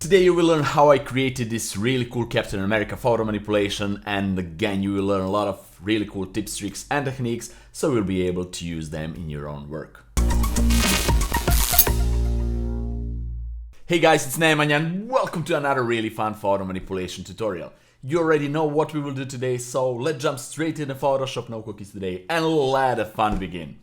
Today you will learn how I created this really cool Captain America photo manipulation, and again you will learn a lot of really cool tips, tricks and techniques, so you'll be able to use them in your own work. Hey guys, it's Nemanja and welcome to another really fun photo manipulation tutorial. You already know what we will do today, so let's jump straight into Photoshop, no cookies today, and let the fun begin.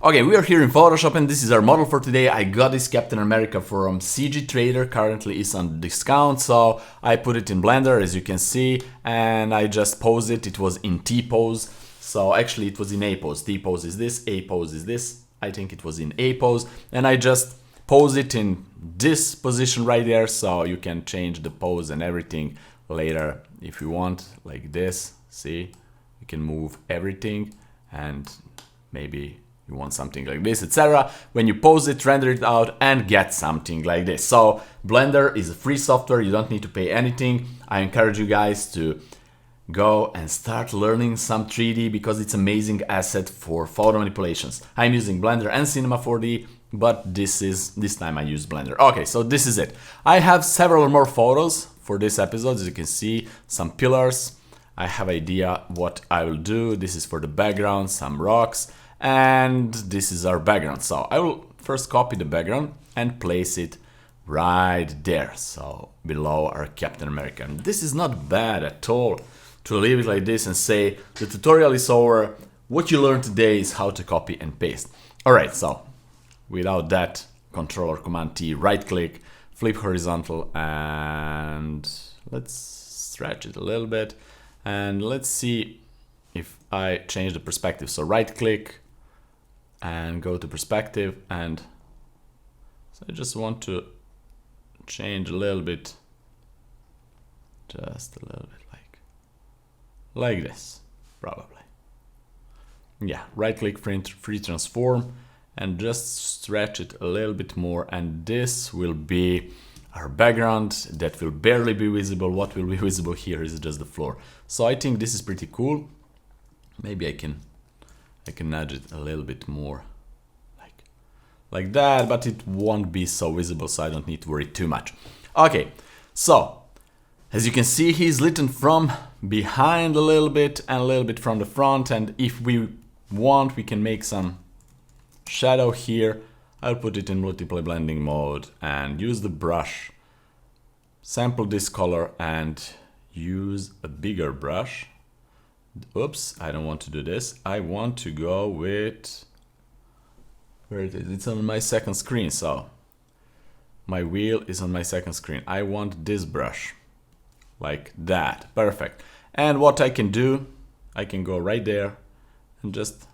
Okay, we are here in Photoshop and this is our model for today. I got this Captain America from CG Trader, currently is on discount, so I put it in Blender as you can see, and I just posed it. It was in T pose, so actually it was in A pose. T pose is this, A pose is this. I think it was in A pose, and I just pose it in this position right there, so you can change the pose and everything later if you want, like this. See, you can move everything and maybe you want something like this, etc. When you pose it, render it out and get something like this. So Blender is a free software, you don't need to pay anything. I encourage you guys to go and start learning some 3D because it's an amazing asset for photo manipulations. I'm using Blender and Cinema 4D, but this time I use Blender. Okay, so this is it. I have several more photos for this episode. As you can see, some pillars. I have idea what I will do. This is for the background, some rocks, and this is our background. So I will first copy the background and place it right there, so below our Captain America. And this is not bad at all to leave it like this and say the tutorial is over. What you learned today is how to copy and paste. Alright, so without that, Control or Command T, right click, flip horizontal, and let's stretch it a little bit. And let's see if I change the perspective. So right click and go to perspective, and so I just want to change a little bit, just a little bit like this, probably. Yeah, right click, free transform, and just stretch it a little bit more, and this will be our background that will barely be visible. What will be visible here is just the floor. So I think this is pretty cool. Maybe I can nudge it a little bit more like that, but it won't be so visible, so I don't need to worry too much. Okay, so as you can see, he's lit from behind a little bit and a little bit from the front, and if we want, we can make some shadow here. I'll put it in multiply blending mode and use the brush, sample this color and use a bigger brush. Oops, I don't want to do this. I want to go with, where it is? It's on my second screen, so my wheel is on my second screen. I want this brush, like that, perfect. And what I can do, I can go right there and just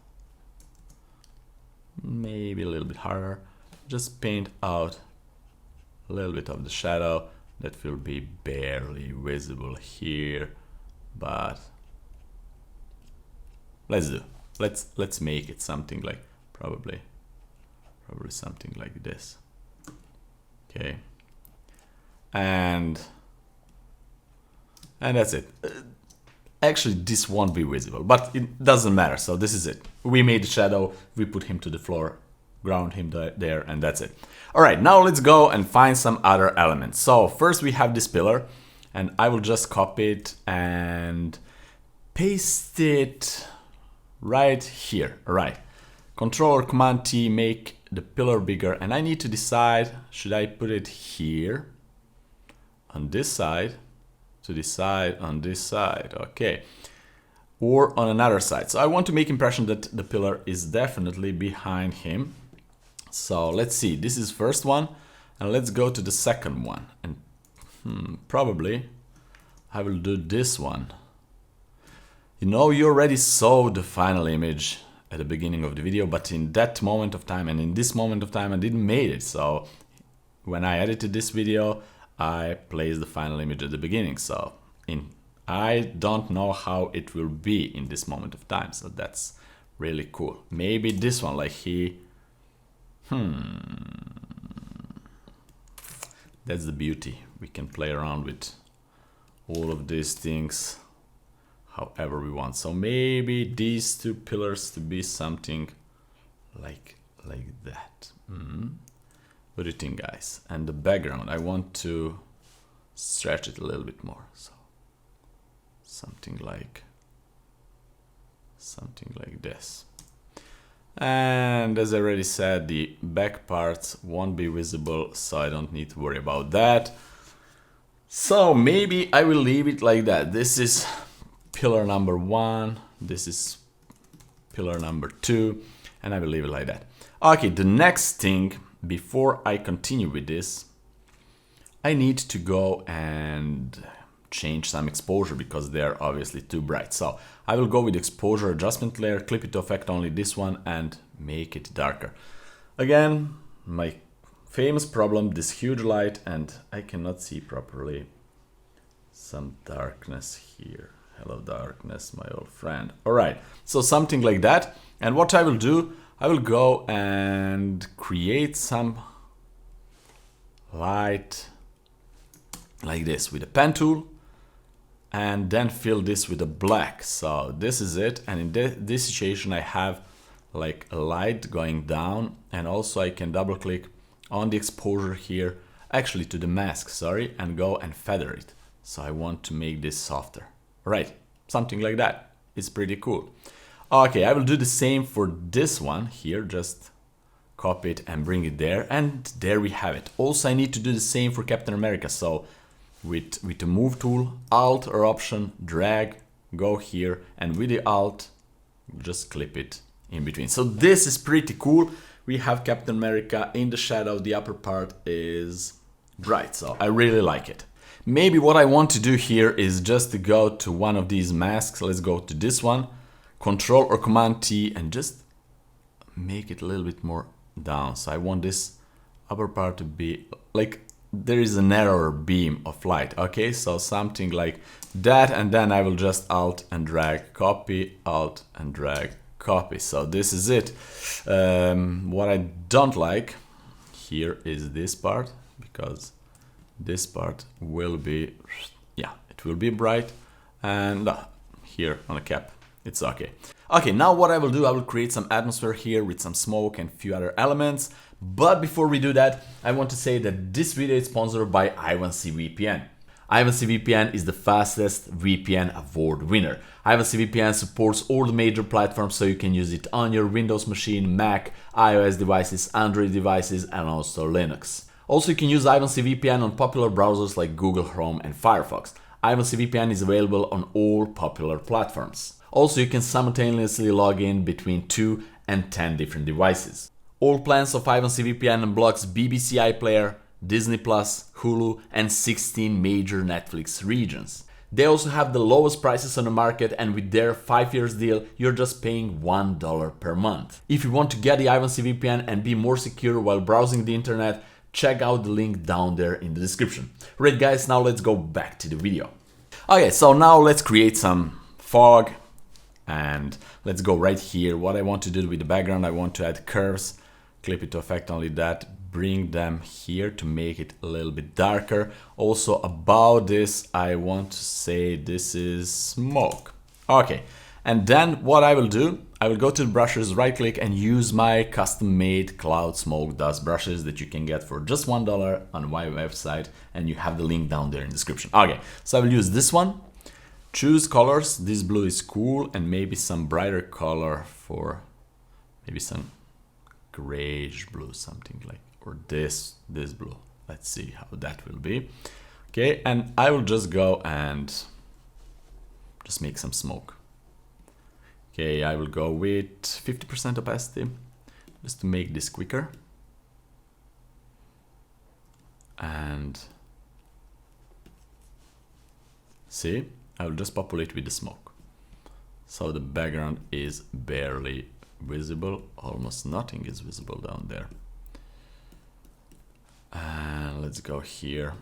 maybe a little bit harder, just paint out a little bit of the shadow that will be barely visible here, but let's make it something like probably something like this. Okay, and that's it. Actually, this won't be visible, but it doesn't matter. So this is it. We made the shadow, we put him to the floor, ground him there, and that's it. All right, now let's go and find some other elements. So first we have this pillar, and I will just copy it and paste it right here. All right, Control or Command T, make the pillar bigger, and I need to decide, should I put it here, on this side, to decide on this side, okay, or on another side. So I want to make impression that the pillar is definitely behind him. So let's see, this is first one, and let's go to the second one, and probably I will do this one. You know, you already saw the final image at the beginning of the video, but in that moment of time and in this moment of time I didn't make it. So when I edited this video, I placed the final image at the beginning. So I don't know how it will be in this moment of time. So that's really cool. Maybe this one, like that's the beauty. We can play around with all of these things however we want. So maybe these two pillars to be something like that. What do you think, guys? And the background, I want to stretch it a little bit more. So something like this. And as I already said, the back parts won't be visible, so I don't need to worry about that. So maybe I will leave it like that. This is pillar number 1, this is pillar number 2, and I will leave it like that. Okay, the next thing, before I continue with this, I need to go and change some exposure because they're obviously too bright. So I will go with exposure adjustment layer, clip it to affect only this one, and make it darker. Again, my famous problem, this huge light, and I cannot see properly. Some darkness here. Hello darkness, my old friend. All right, so something like that. And what I will do, I will go and create some light like this with a pen tool, and then fill this with a black. So this is it, and in this situation I have like a light going down, and also I can double click on the exposure here, actually to the mask, sorry, and go and feather it. So I want to make this softer. Right, something like that. It's pretty cool. Okay, I will do the same for this one here, just copy it and bring it there, and there we have it. Also I need to do the same for Captain America, so with the move tool, Alt or Option, drag, go here, and with the Alt, just clip it in between. So this is pretty cool. We have Captain America in the shadow, the upper part is bright, so I really like it. Maybe what I want to do here is just to go to one of these masks. Let's go to this one, Control or Command T, and just make it a little bit more down. So I want this upper part to be like there is a narrower beam of light. Okay, so something like that, and then I will just Alt and drag, copy, Alt and drag, copy. So this is it. What I don't like here is this part, because this part will be, yeah, it will be bright, and here on a cap it's okay. Okay, now what I will do, I will create some atmosphere here with some smoke and a few other elements. But before we do that, I want to say that this video is sponsored by I1C VPN. I1C VPN is the fastest VPN award winner. I1C VPN supports all the major platforms, so you can use it on your Windows machine, Mac, iOS devices, Android devices, and also Linux. Also, you can use I1C VPN on popular browsers like Google Chrome and Firefox. I1C VPN is available on all popular platforms. Also, you can simultaneously log in between 2 and 10 different devices. All plans of I1C VPN unblocks BBC iPlayer, Disney+, Hulu, and 16 major Netflix regions. They also have the lowest prices on the market, and with their 5 years deal, you're just paying $1 per month. If you want to get the I1C VPN and be more secure while browsing the internet, check out the link down there in the description. Right guys, now let's go back to the video. Okay, so now let's create some fog, and let's go right here. What I want to do with the background, I want to add curves, clip it to affect only that, bring them here to make it a little bit darker. Also about this, I want to say this is smoke. Okay, and then what I will do, I will go to the brushes, right click, and use my custom made cloud smoke dust brushes that you can get for just $1 on my website, and you have the link down there in the description. Okay, so I will use this one. Choose colors, this blue is cool, and maybe some brighter color for maybe some grayish blue, something like, or this blue. Let's see how that will be. Okay, and I will just go and just make some smoke. Okay, I will go with 50% opacity just to make this quicker. And see, I will just populate with the smoke. So the background is barely visible, almost nothing is visible down there. And let's go here.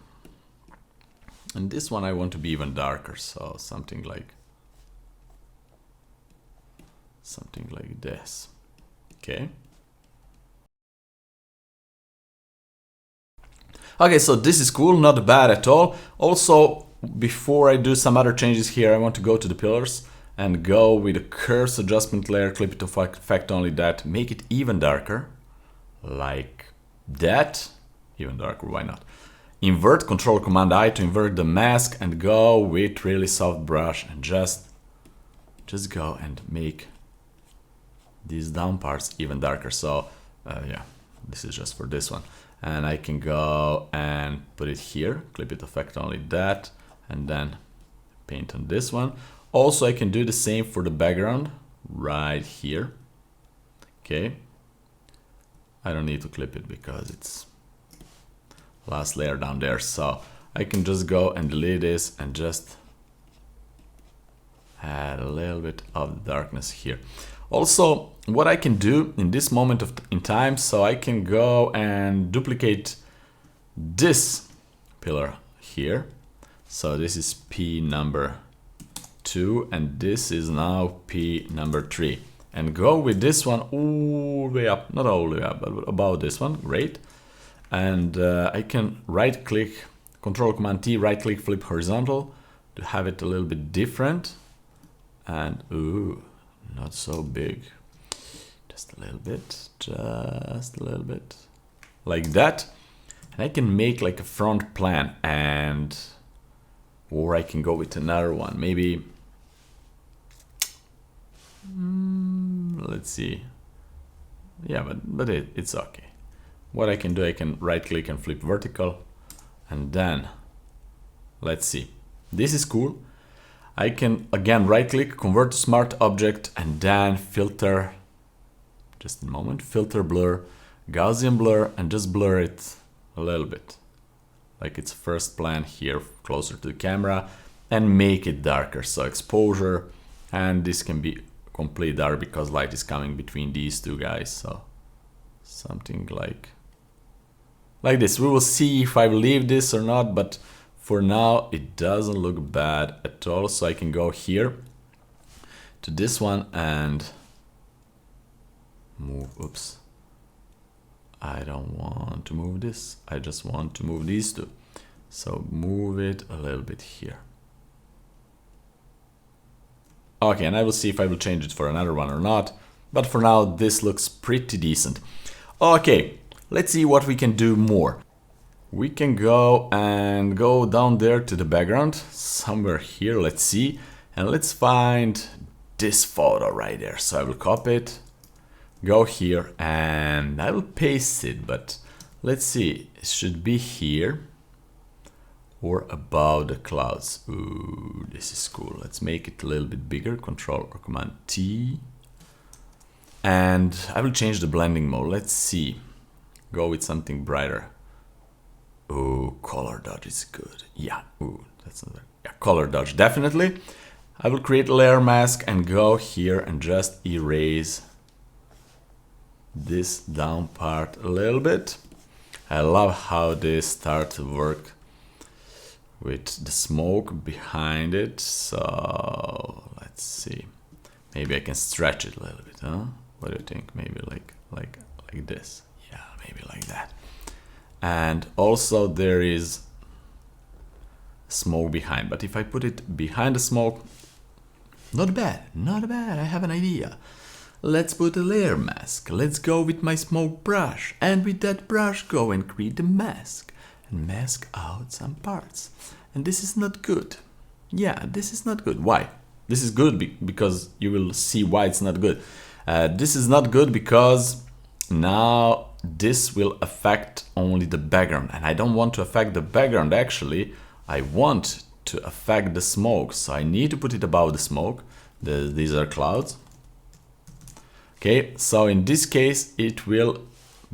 And this one I want to be even darker, so something like this. Okay. Okay, so this is cool, not bad at all. Also, before I do some other changes here, I want to go to the pillars and go with the curves adjustment layer, clip it to affect only that, make it even darker, like that, even darker, why not? invert, Control Command I to invert the mask and go with really soft brush and just go and make these down parts even darker. So yeah, this is just for this one. And I can go and put it here, clip it effect only that, and then paint on this one. Also, I can do the same for the background right here. Okay. I don't need to clip it because it's last layer down there. So I can just go and delete this and just add a little bit of darkness here. Also, what I can do in this moment in time, so I can go and duplicate this pillar here. So this is P number 2 and this is now P number 3. And go with this one all the way up, not all the way up, but about this one, great. And I can right click, Control Command T, right click, flip horizontal to have it a little bit different. And ooh, not so big, just a little bit, like that. And I can make like a front plan, and or I can go with another one, maybe. Let's see. Yeah, but it's okay. What I can do, I can right click and flip vertical, and then let's see. This is cool. I can again right click, convert to smart object, and then filter, just a moment, filter blur, Gaussian blur, and just blur it a little bit, like it's first plan here, closer to the camera, and make it darker. So exposure, and this can be complete dark because light is coming between these two guys. So something like this. We will see if I leave this or not, but for now it doesn't look bad at all. So I can go here to this one and move, oops, I don't want to move this, I just want to move these two. So move it a little bit here. Okay, and I will see if I will change it for another one or not, but for now this looks pretty decent. Okay, let's see what we can do more. We can go and go down there to the background, somewhere here, let's see, and let's find this photo right there. So I will copy it, go here, and I will paste it, but let's see, it should be here or above the clouds. Ooh, this is cool. Let's make it a little bit bigger, Control or Command T. And I will change the blending mode. Let's see, go with something brighter. Ooh, color dodge is good. Yeah, ooh, that's another, yeah, color dodge, definitely. I will create a layer mask and go here and just erase this down part a little bit. I love how this starts to work with the smoke behind it. So let's see, maybe I can stretch it a little bit, huh? What do you think? Maybe like this. Yeah, maybe like that. And also there is smoke behind, but if I put it behind the smoke, not bad, not bad. I have an idea. Let's put a layer mask. Let's go with my smoke brush, and with that brush go and create the mask and mask out some parts. And this is not good. Yeah, this is not good. Why? This is good because you will see why it's not good. This is not good because now this will affect only the background, and I don't want to affect the background. Actually, I want to affect the smoke, so I need to put it above the smoke. These are clouds. Okay, so in this case it will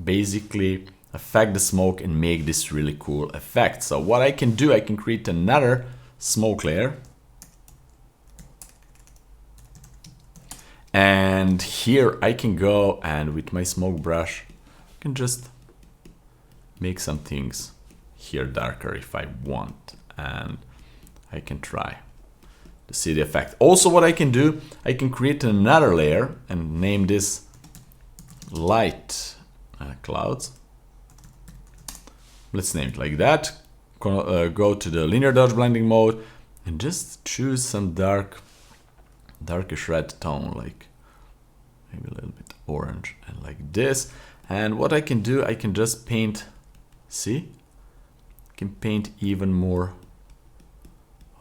basically affect the smoke and make this really cool effect. So what I can do, I can create another smoke layer, and here I can go and with my smoke brush I can just make some things here darker if I want, and I can try to see the effect. Also, what I can do, I can create another layer and name this light clouds. Let's name it like that. Go to the linear dodge blending mode and just choose some darkish red tone, like maybe a little bit orange, and like this. And what I can do, I can just paint, see, can paint even more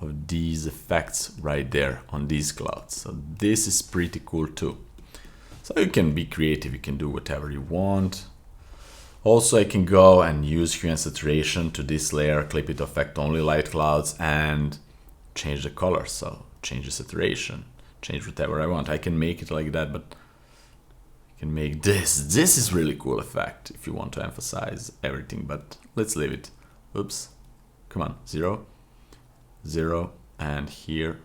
of these effects right there on these clouds. So this is pretty cool too. So you can be creative, you can do whatever you want. Also, I can go and use hue and saturation to this layer, clip it, affect only light clouds, and change the color. So change the saturation, change whatever I want. I can make it like that, but I can make this. This is really cool effect if you want to emphasize everything, but let's leave it. Oops, come on, 0, 0, and here.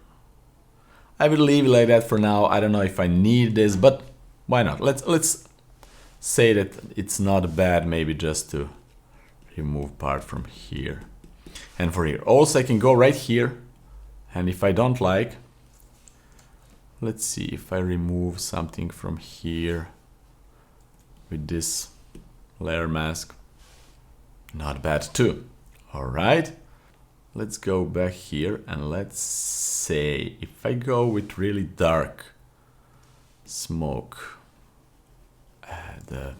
I will leave it like that for now. I don't know if I need this, but why not? Let's say that it's not bad, maybe just to remove part from here and for here. Also, I can go right here, and if I don't like, let's see if I remove something from here with this layer mask. Not bad too. All right, let's go back here and let's say if I go with really dark smoke, the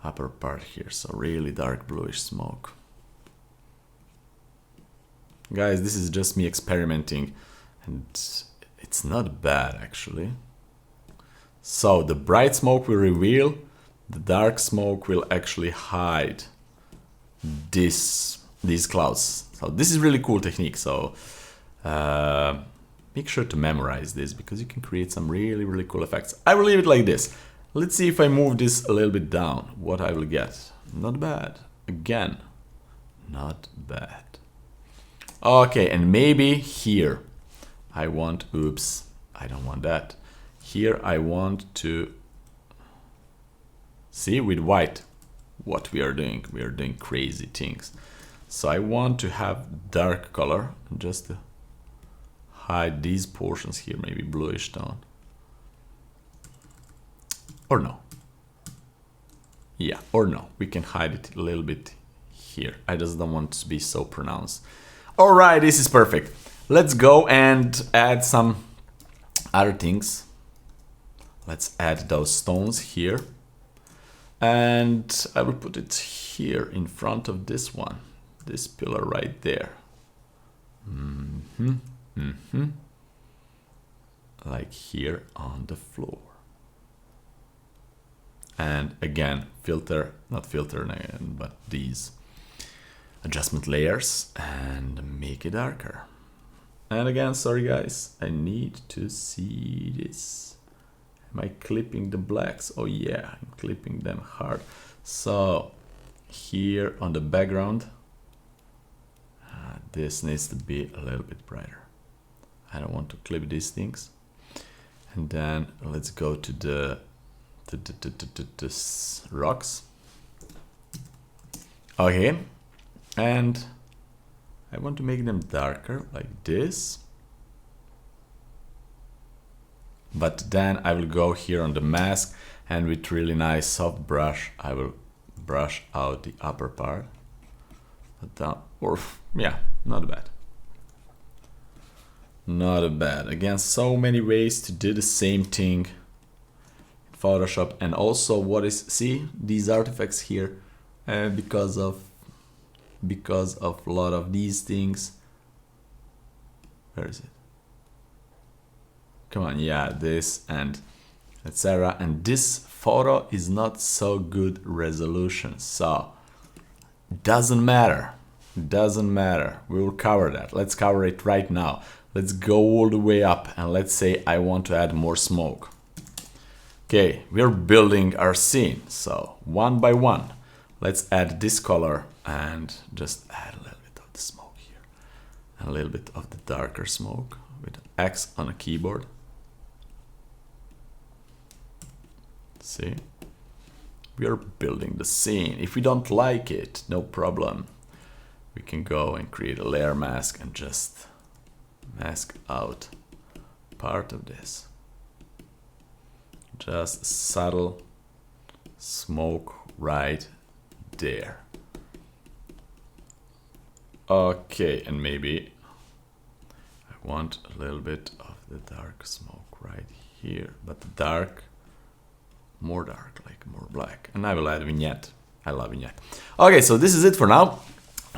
upper part here, so really dark bluish smoke. Guys, this is just me experimenting, and it's not bad actually. So the bright smoke will reveal, the dark smoke will actually hide these clouds. So this is really cool technique. So make sure to memorize this because you can create some really cool effects. I will leave it like this. Let's see if I move this a little bit down, what I will get. Not bad. Again, not bad. Okay, and maybe here I want, oops, I don't want that. Here I want to see with white what we are doing. We are doing crazy things. So I want to have dark color just to hide these portions here, maybe bluish tone. Or no. Yeah, or no. We can hide it a little bit here. I just don't want it to be so pronounced. All right, this is perfect. Let's go and add some other things. Let's add those stones here. And I will put it here in front of this one. This pillar right there. Like here on the floor. And again, filter, not filter, but these adjustment layers and make it darker. And again, sorry guys, I need to see this. Am I clipping the blacks? Oh yeah, I'm clipping them hard. So here on the background, this needs to be a little bit brighter. I don't want to clip these things. And then let's go to the rocks. Okay, and I want to make them darker like this. But then I will go here on the mask and with really nice soft brush I will brush out the upper part. Down, or yeah, not bad. Not bad. Again, so many ways to do the same thing. Photoshop. And also what is, see these artifacts here, because of a lot of these things. Where is it? Come on, yeah, this and etc. And this photo is not so good resolution, so doesn't matter. Doesn't matter. We will cover that. Let's cover it right now. Let's go all the way up and let's say I want to add more smoke. Okay, we're building our scene, so one by one, let's add this color and just add a little bit of the smoke here. And a little bit of the darker smoke with X on a keyboard. See? We are building the scene. If we don't like it, no problem. We can go and create a layer mask and just mask out part of this. Just subtle smoke right there. Okay, and maybe I want a little bit of the dark smoke right here, but dark, more dark, like more black. And I will add vignette. I love vignette. Okay, so this is it for now.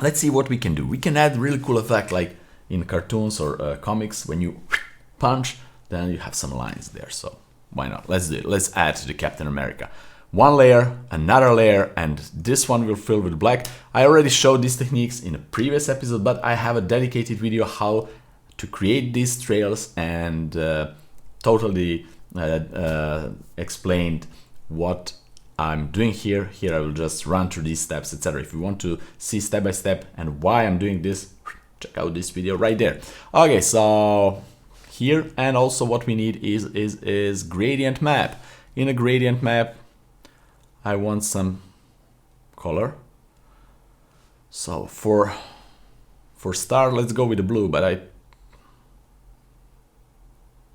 let's see what we can do. We can add really cool effect like in cartoons or comics. When you punch, then you have some lines there. So why not? Let's do it. Let's add to the Captain America. One layer, another layer, and this one will fill with black. I already showed these techniques in a previous episode, but I have a dedicated video how to create these trails and totally explained what I'm doing here. Here I will just run through these steps, etc. If you want to see step by step and why I'm doing this, check out this video right there. Okay, so here, and also what we need is gradient map. In a gradient map, I want some color. So for start, let's go with the blue, but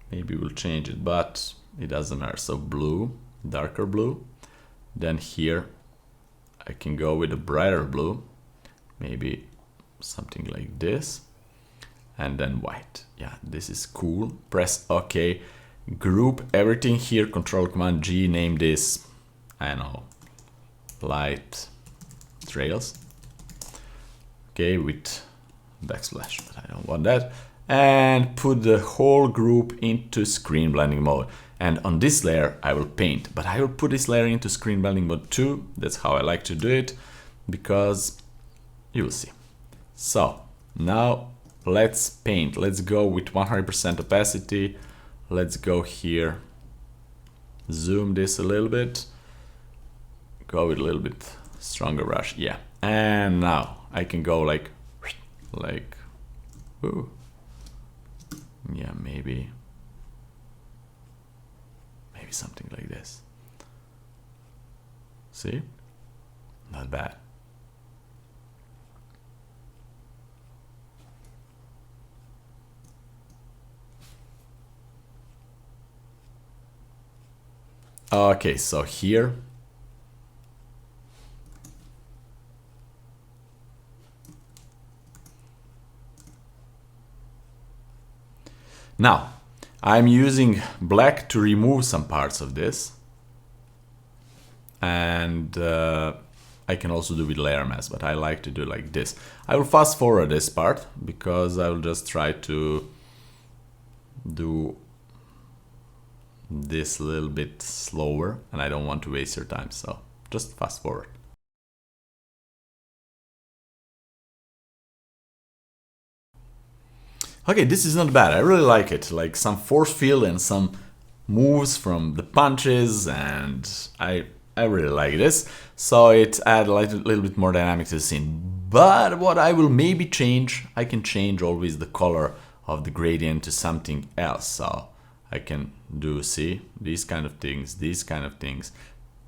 maybe we'll change it, but it doesn't matter. So blue, darker blue. Then here I can go with a brighter blue, maybe something like this, and then white. Yeah, this is cool. Press OK. Group everything here, Control Command G, name this, I don't know, light trails. Okay, with backsplash, but I don't want that. And put the whole group into screen blending mode. And on this layer, I will paint, but I will put this layer into screen blending mode too. That's how I like to do it, because you will see. So now let's paint. Let's go with 100% opacity. Let's go here, zoom this a little bit, go with a little bit stronger brush. Yeah, and now I can go like, ooh. Yeah, maybe something like this. See? Not bad. Okay, so here now I'm using black to remove some parts of this, and I can also do with layer mask, but I like to do like this. I will fast forward this part because I will just try to do this a little bit slower and I don't want to waste your time, so just fast forward. Okay, this is not bad. I really like it. Like some force field and some moves from the punches, and I really like this. So it adds a little bit more dynamic to the scene. But what I will maybe change, I can change always the color of the gradient to something else. So I can do, see, these kind of things,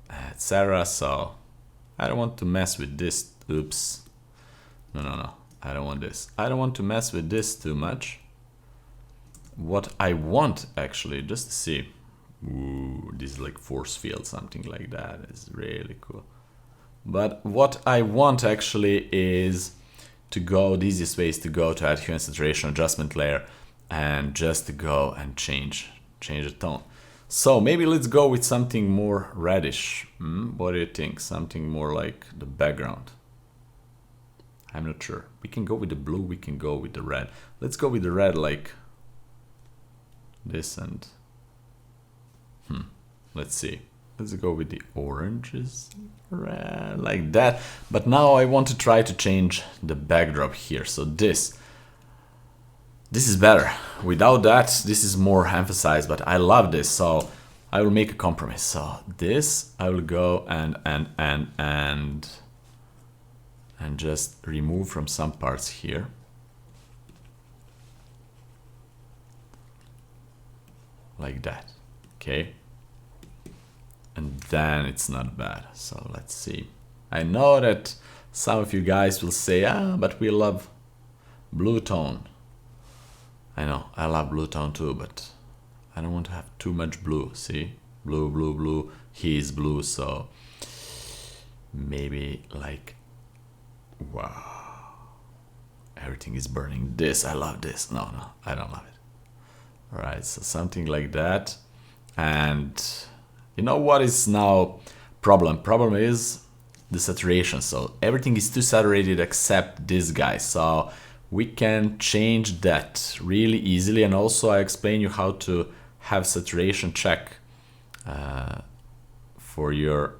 etc. So I don't want to mess with this. Oops. No. I don't want this. I don't want to mess with this too much. What I want actually, just to see, ooh, this is like force field, something like that. Is really cool. But what I want actually is to go, the easiest way is to go to add hue and saturation adjustment layer and just to go and change the tone. So maybe let's go with something more reddish. What do you think? Something more like the background. I'm not sure. We can go with the blue, we can go with the red. Let's go with the red like this, and let's see. Let's go with the oranges, red, like that. But now I want to try to change the backdrop here. So this is better. Without that, this is more emphasized, but I love this. So I will make a compromise. So this, I will go and just remove from some parts here. Like that, okay? And then it's not bad. So let's see. I know that some of you guys will say, but we love blue tone. I know, I love blue tone too, but I don't want to have too much blue, see? Blue, he is blue, so maybe like, wow, everything is burning. This, I love this. No, I don't love it. All right, so something like that. And you know what is now problem? Problem is the saturation. So everything is too saturated except this guy. So we can change that really easily. And also I explain you how to have saturation check for your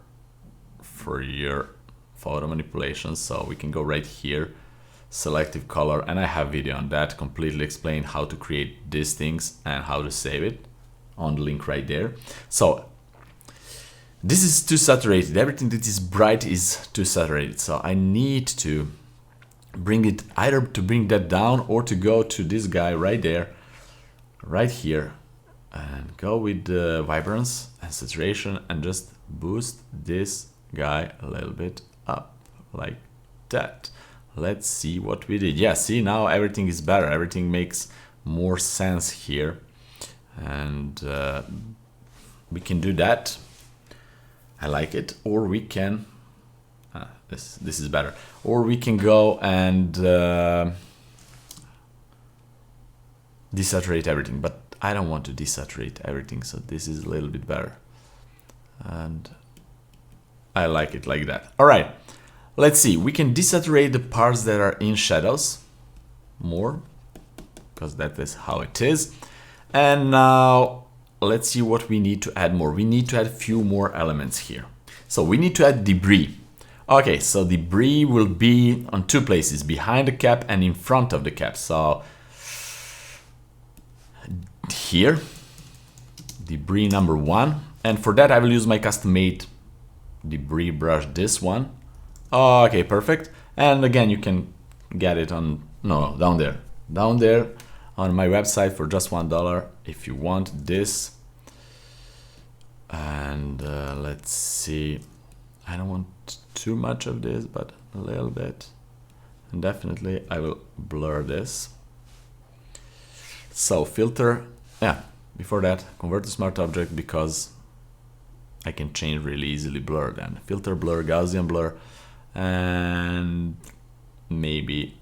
photo manipulation. So we can go right here, selective color, and I have video on that, completely explain how to create these things and how to save it on the link right there. So this is too saturated. Everything that is bright is too saturated. So I need to bring it, either to bring that down or to go to this guy right there, right here, and go with the vibrance and saturation and just boost this guy a little bit up like that. Let's see what we did. Yeah, see, now everything is better. Everything makes more sense here. And we can do that. I like it. Or we can, this is better. Or we can go and desaturate everything. But I don't want to desaturate everything, so this is a little bit better. And I like it like that. All right, let's see. We can desaturate the parts that are in shadows more, because that is how it is. And now let's see what we need to add more. We need to add a few more elements here. So we need to add debris. Okay, so debris will be on two places, behind the cap and in front of the cap. So here, debris number 1. And for that I will use my custom made debris brush, this one. Okay, perfect. And again, you can get it on, no, down there on my website for just $1 if you want this. And let's see, I don't want too much of this, but a little bit. And definitely I will blur this. So filter, yeah, before that, convert to smart object, because I can change really easily blur then. Filter, blur, Gaussian blur, and maybe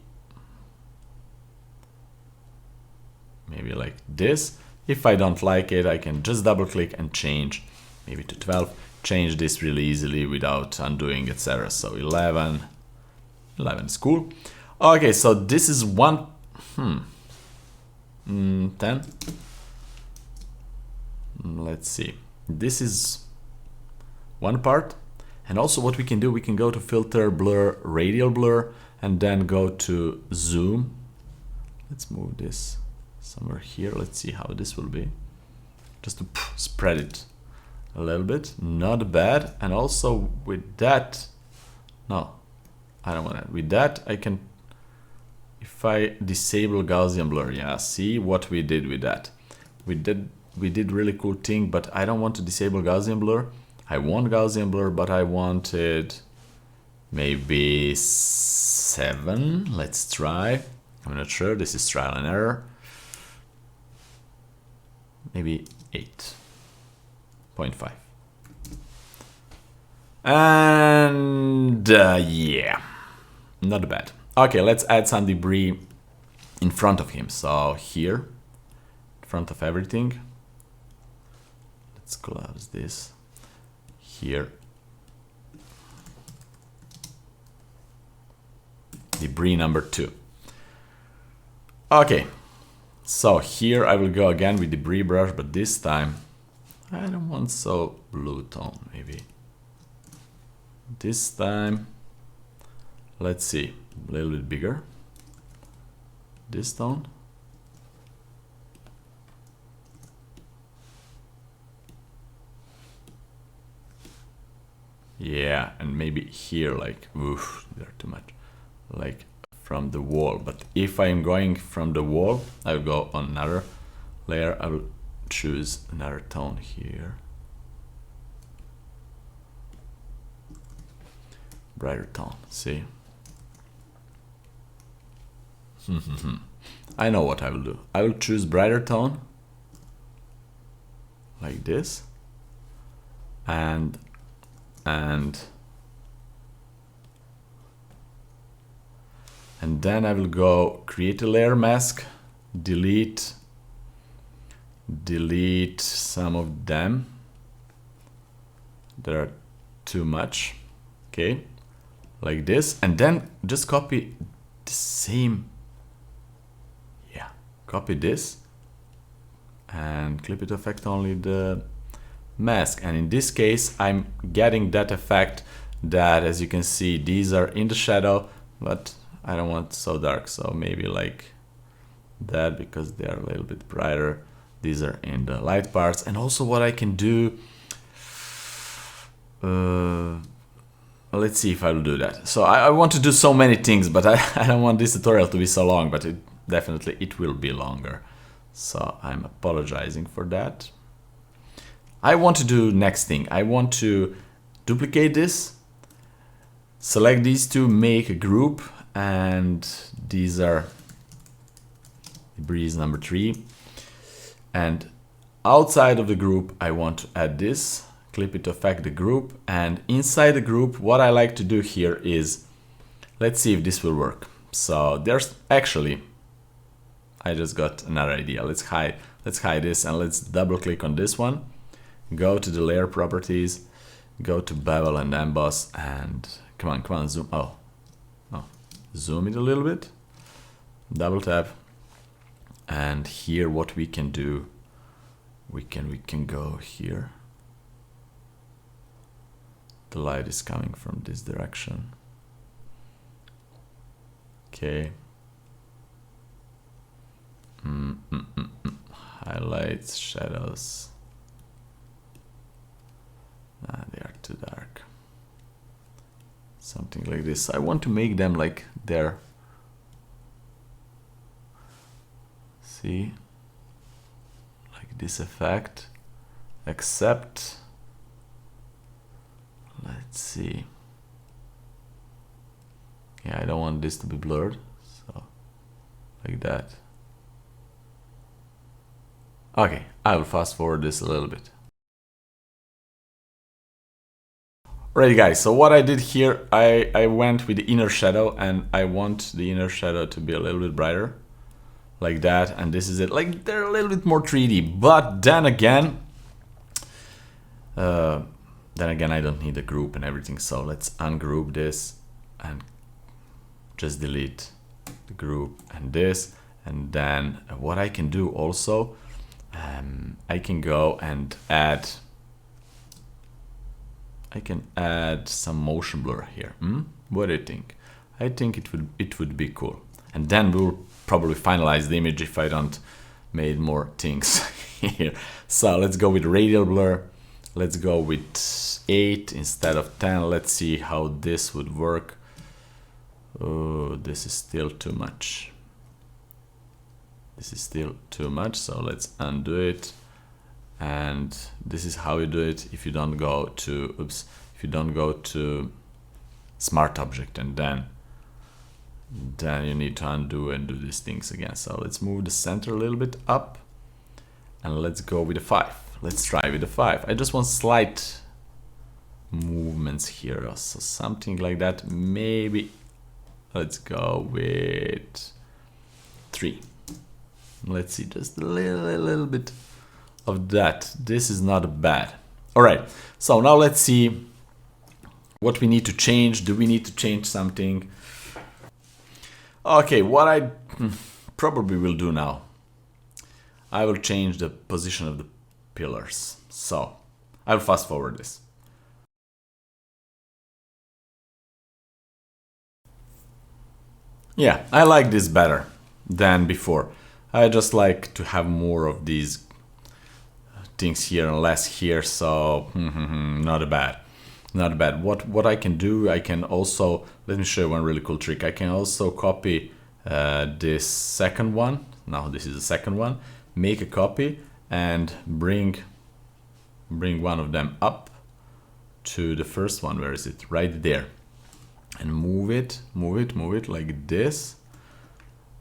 like this. If I don't like it, I can just double click and change maybe to 12. Change this really easily without undoing, etc. So 11 is cool. Okay, so this is 10. Let's see. This is one part. And also what we can do, we can go to filter, blur, radial blur, and then go to zoom. Let's move this somewhere here. Let's see how this will be. Just to spread it a little bit. Not bad. And also with that, no, I don't want that. With that, I can, if I disable Gaussian blur, yeah, see what we did with that. We did really cool thing, but I don't want to disable Gaussian blur. I want Gaussian blur, but I wanted maybe 7. Let's try. I'm not sure. This is trial and error. Maybe 8.5. And yeah, not bad. Okay, let's add some debris in front of him. So here, in front of everything. Let's close this. Here, debris number 2. Okay, so here I will go again with debris brush, but this time I don't want so blue tone. Maybe this time, let's see, a little bit bigger. This tone. Yeah, and maybe here, like, oof, they're too much, like from the wall. But if I'm going from the wall, I'll go on another layer. I will choose another tone here. Brighter tone, see? I know what I will do. I will choose brighter tone, like this, and then I will go create a layer mask, delete some of them that are too much. Okay, like this, and then just copy the same. Yeah, copy this and clip it affect only the mask. And in this case, I'm getting that effect that, as you can see, these are in the shadow, but I don't want so dark, so maybe like that, because they are a little bit brighter. These are in the light parts. And also what I can do, let's see if I'll do that. So I want to do so many things, but I don't want this tutorial to be so long, but it will be longer. So I'm apologizing for that. I want to do next thing. I want to duplicate this, select these two, make a group, and these are breeze number 3. And outside of the group, I want to add this, clip it to affect the group. And inside the group, what I like to do here is, let's see if this will work. So there's actually, I just got another idea. Let's hide this, and let's double click on this one. Go to the layer properties, go to bevel and emboss, and come on, zoom. Oh, zoom it a little bit. Double tap. And here what we can do, we can go here. The light is coming from this direction. Okay. Highlights, shadows. They are too dark. Something like this. I want to make them like they're, see, like this effect, except, let's see. Yeah, I don't want this to be blurred, so like that. Okay, I will fast forward this a little bit. Alright guys, so what I did here, I went with the inner shadow, and I want the inner shadow to be a little bit brighter, like that, and this is it. Like, they're a little bit more 3D, but then again, I don't need a group and everything, so let's ungroup this and just delete the group and this. And then what I can do also, I can go and add some motion blur here. What do you think? I think it would be cool. And then we'll probably finalize the image if I don't made more things here. So let's go with radial blur. Let's go with 8 instead of 10. Let's see how this would work. Oh, this is still too much. This is still too much, so let's undo it. And this is how you do it if you don't go to smart object, and then you need to undo and do these things again. So let's move the center a little bit up, and let's go with a 5. Let's try with a 5. I just want slight movements here, so something like that. Maybe let's go with 3. Let's see, just a little bit of that. This is not bad. All right, so now let's see what we need to change. Do we need to change something? Okay, what I probably will do now, I will change the position of the pillars. So I'll fast forward this. Yeah, I like this better than before. I just like to have more of these things here and less here, so not bad. Not bad. What I can do, I can also, let me show you one really cool trick. I can also copy this second one. Now this is the second one. Make a copy and bring one of them up to the first one. Where is it? Right there. And move it like this.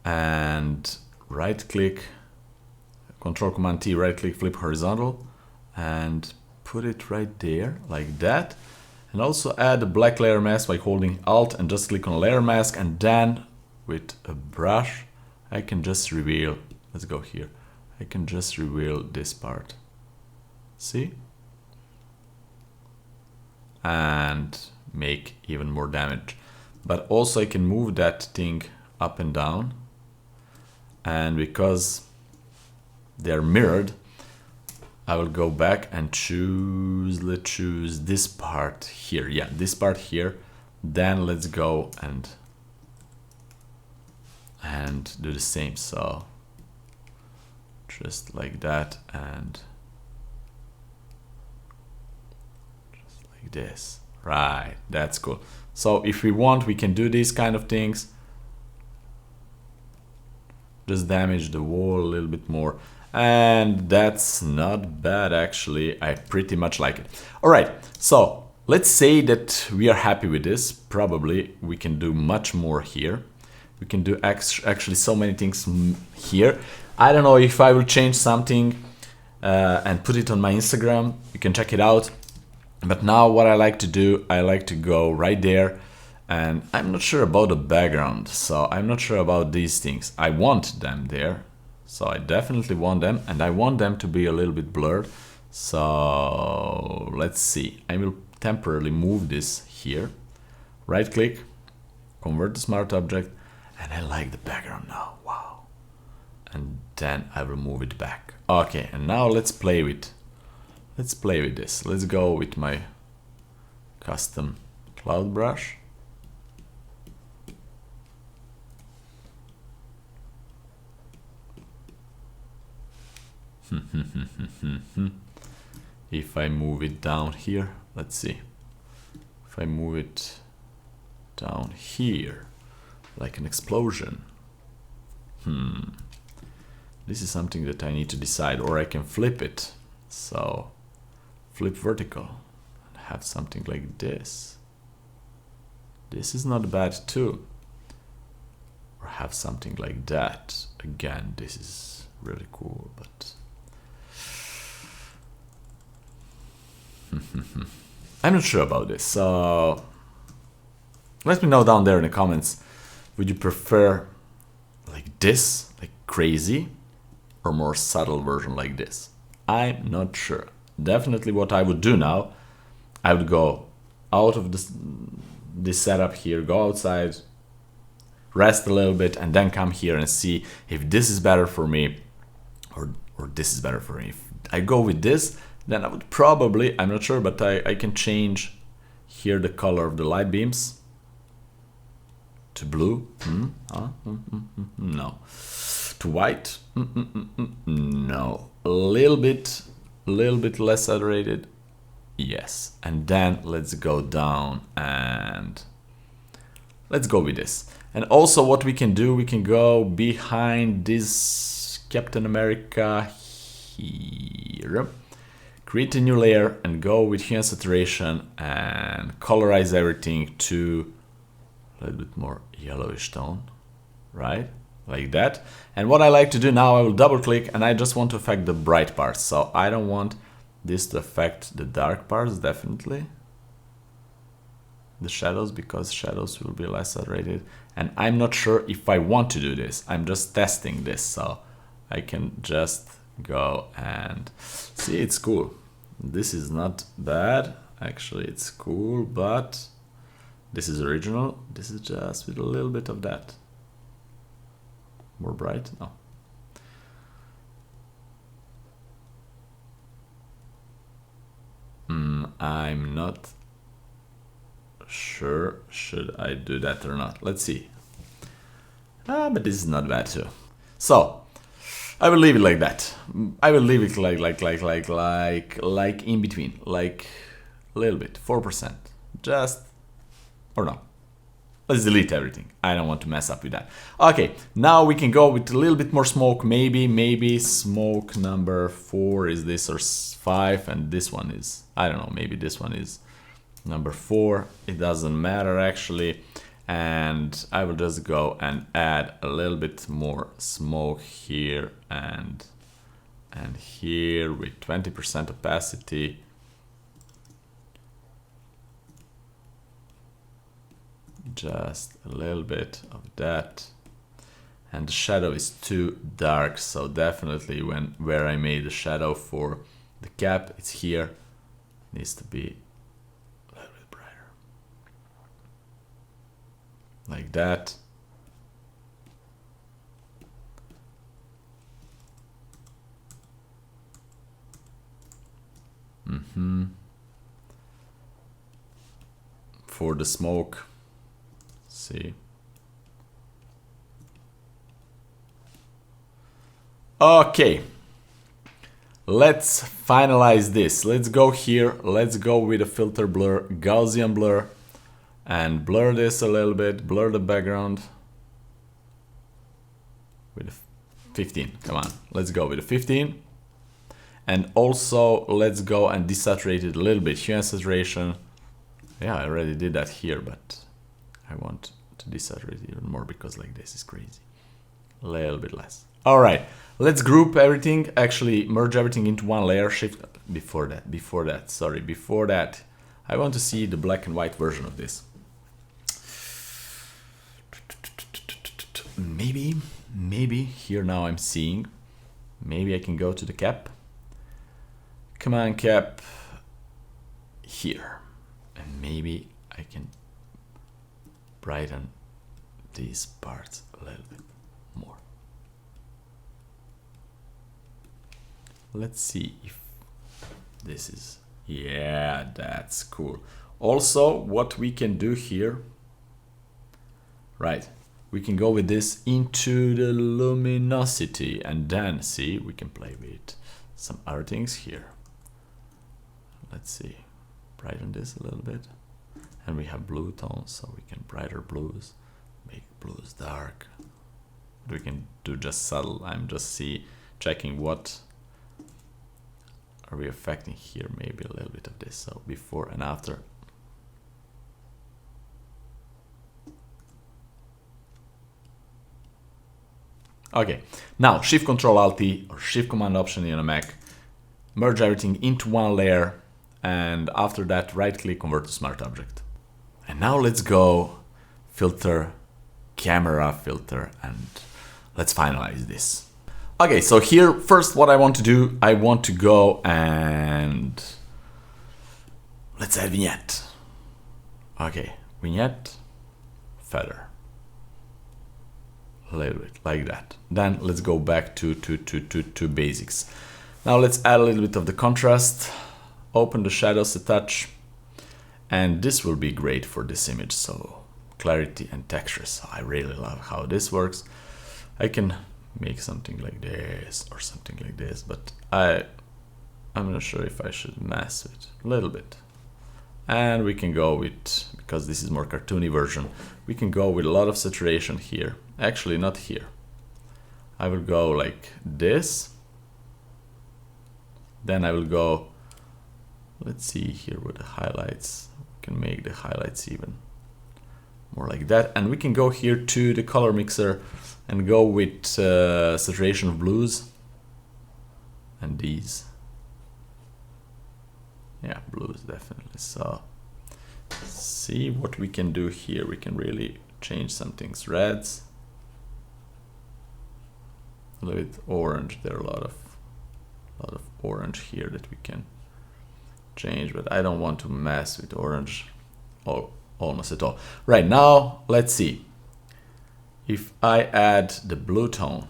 And right click, Control Command T, right click, flip horizontal, and put it right there like that. And also add a black layer mask by holding Alt and just click on layer mask, and then with a brush I can just reveal, let's go here, I can just reveal this part, see, and make even more damage. but also I can move that thing up and down. And because they're mirrored, I will go back and choose, let's choose this part here. Yeah, this part here. Then let's go and do the same. So just like that, and just like this. Right, that's cool. So if we want, we can do these kind of things. Just damage the wall a little bit more. And that's not bad, actually. I pretty much like it. All right, so let's say that we are happy with this. Probably we can do much more here. We can do actually so many things here. I don't know if I will change something and put it on my Instagram. You can check it out. But now what I like to do, I like to go right there. And I'm not sure about the background, so I'm not sure about these things. I want them there. So I definitely want them, and I want them to be a little bit blurred. So let's see. I will temporarily move this here. Right click, convert to smart object, and I like the background now. Wow. And then I will move it back. Okay, and now let's play with this. Let's go with my custom cloud brush. If I move it down here, let's see. If I move it down here, like an explosion. This is something that I need to decide, or I can flip it. So, flip vertical and have something like this. This is not bad too. Or have something like that. Again, this is really cool, but I'm not sure about this, so let me know down there in the comments. Would you prefer like this, like crazy, or more subtle version like this? I'm not sure. Definitely what I would do now, I would go out of this setup here, go outside, rest a little bit, and then come here and see if this is better for me or this is better for me. If I go with this, then I would probably, I'm not sure, but I can change here the color of the light beams to blue. No. To white. No. A little bit less saturated. Yes. And then let's go down and let's go with this. And also what we can do, we can go behind this Captain America here. Create a new layer and go with hue and saturation and colorize everything to a little bit more yellowish tone, right? Like that. And what I like to do now, I will double click and I just want to affect the bright parts. So I don't want this to affect the dark parts, definitely. The shadows, because shadows will be less saturated. And I'm not sure if I want to do this. I'm just testing this, so I can just go and see. It's cool. This is not bad. Actually, it's cool, but this is original. This is just with a little bit of that. More bright? No. I'm not sure. Should I do that or not? Let's see. But this is not bad too. So I will leave it like that. I will leave it like in between, like a little bit, 4%. Just, or no. Let's delete everything. I don't want to mess up with that. Okay, now we can go with a little bit more smoke. Maybe smoke number 4 is this, or 5, and this one is, I don't know, maybe this one is number 4. It doesn't matter actually. And I will just go and add a little bit more smoke here and here with 20% opacity. Just a little bit of that. And the shadow is too dark, so definitely where I made the shadow for the cap, it's here. Needs to be a little bit brighter. like that. For the smoke, see. Okay, let's finalize this. Let's go here. Let's go with a filter blur, Gaussian blur, and blur this a little bit, blur the background with a 15. Come on, let's go with a 15. And also let's go and desaturate it a little bit. Hue and saturation. Yeah, I already did that here, but I want to desaturate it even more because like this is crazy. A little bit less. All right, let's group everything. Actually, merge everything into one layer. Shift before that. I want to see the black and white version of this. Maybe here now I'm seeing. Maybe I can go to the cap. Come on, cap. Here. And maybe I can brighten these parts a little bit more. Let's see if this is, yeah, that's cool. Also, what we can do here, right, we can go with this into the luminosity and then see, we can play with some other things here. Let's see. Brighten this a little bit, and we have blue tones, so we can brighter blues, make blues dark. We can do just subtle. I'm just checking what are we affecting here. Maybe a little bit of this. So before and after. Okay, now Shift Control Alt T or Shift Command Option in a Mac, merge everything into one layer. And after that, right click, convert to smart object. And now let's go filter, camera filter, and let's finalize this. Okay, so here, first what I want to do, I want to go and let's add vignette. Okay, vignette, feather. A little bit like that. Then let's go back to basics. Now let's add a little bit of the contrast. Open the shadows a touch, and this will be great for this image. So clarity and texture. So I really love how this works. I can make something like this or something like this, but I'm not sure if I should mask it a little bit. And we can go with, because this is more cartoony version, we can go with a lot of saturation here. Actually, not here. I will go like this. Then I will go, let's see here with the highlights. We can make the highlights even more like that. And we can go here to the color mixer and go with saturation of blues. And these. Yeah, blues definitely. So see what we can do here. We can really change some things. Reds. A little bit orange. There are a lot of orange here that we can change, but I don't want to mess with orange almost at all. Right now, let's see. If I add the blue tone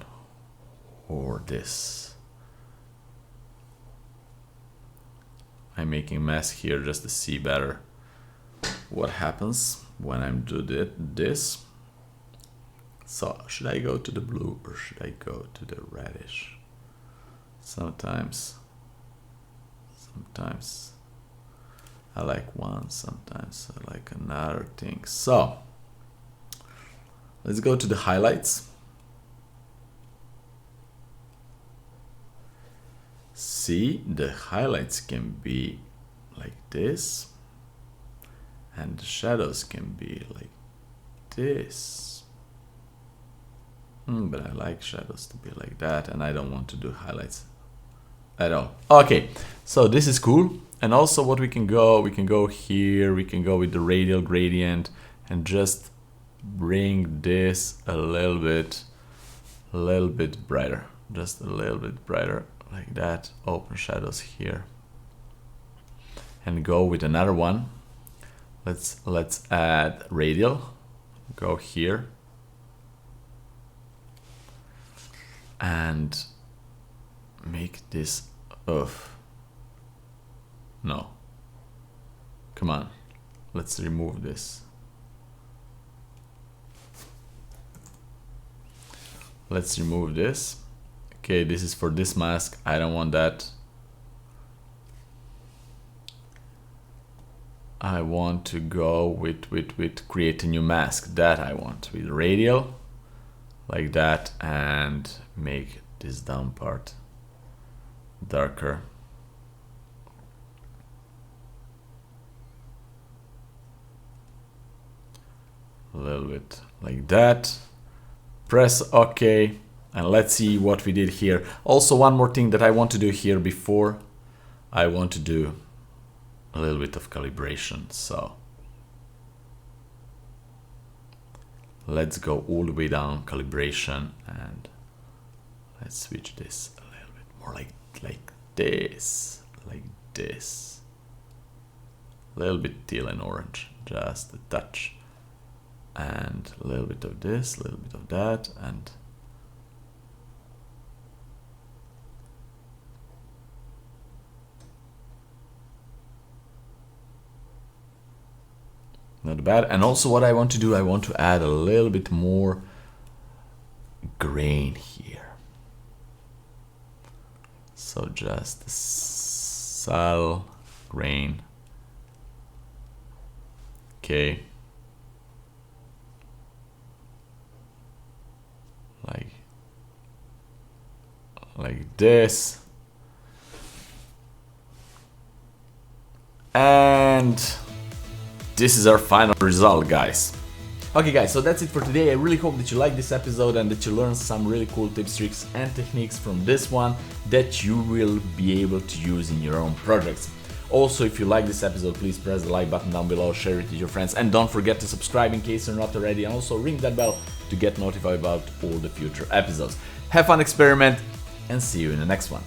or this, I'm making a mess here just to see better what happens when I'm doing this. So should I go to the blue or should I go to the reddish? Sometimes I like one, sometimes I like another thing. So let's go to the highlights. See, the highlights can be like this and the shadows can be like this. But I like shadows to be like that, and I don't want to do highlights at all. Okay, so this is cool. And also what we can go here, we can go with the radial gradient and just bring this a little bit brighter, just a little bit brighter like that. Open shadows here and go with another one. Let's add radial, go here and make this off. No. Come on. Let's remove this. Let's remove this. Okay, this is for this mask. I don't want that. I want to go with create a new mask. That I want with radial, like that, and make this down part darker. A little bit like that. Press OK, and let's see what we did here. Also, one more thing that I want to do here before I want to do a little bit of calibration. So let's go all the way down calibration, and let's switch this a little bit more like this, a little bit teal and orange, just a touch, and a little bit of this, a little bit of that, and not bad. And also what I want to do, I want to add a little bit more grain here. So just sal grain. Okay. Like this. And this is our final result, guys. Okay guys, so that's it for today. I really hope that you liked this episode and that you learned some really cool tips, tricks and techniques from this one that you will be able to use in your own projects. Also, if you like this episode, please press the like button down below, share it with your friends, and don't forget to subscribe in case you're not already, and also ring that bell to get notified about all the future episodes. Have fun, experiment, and see you in the next one.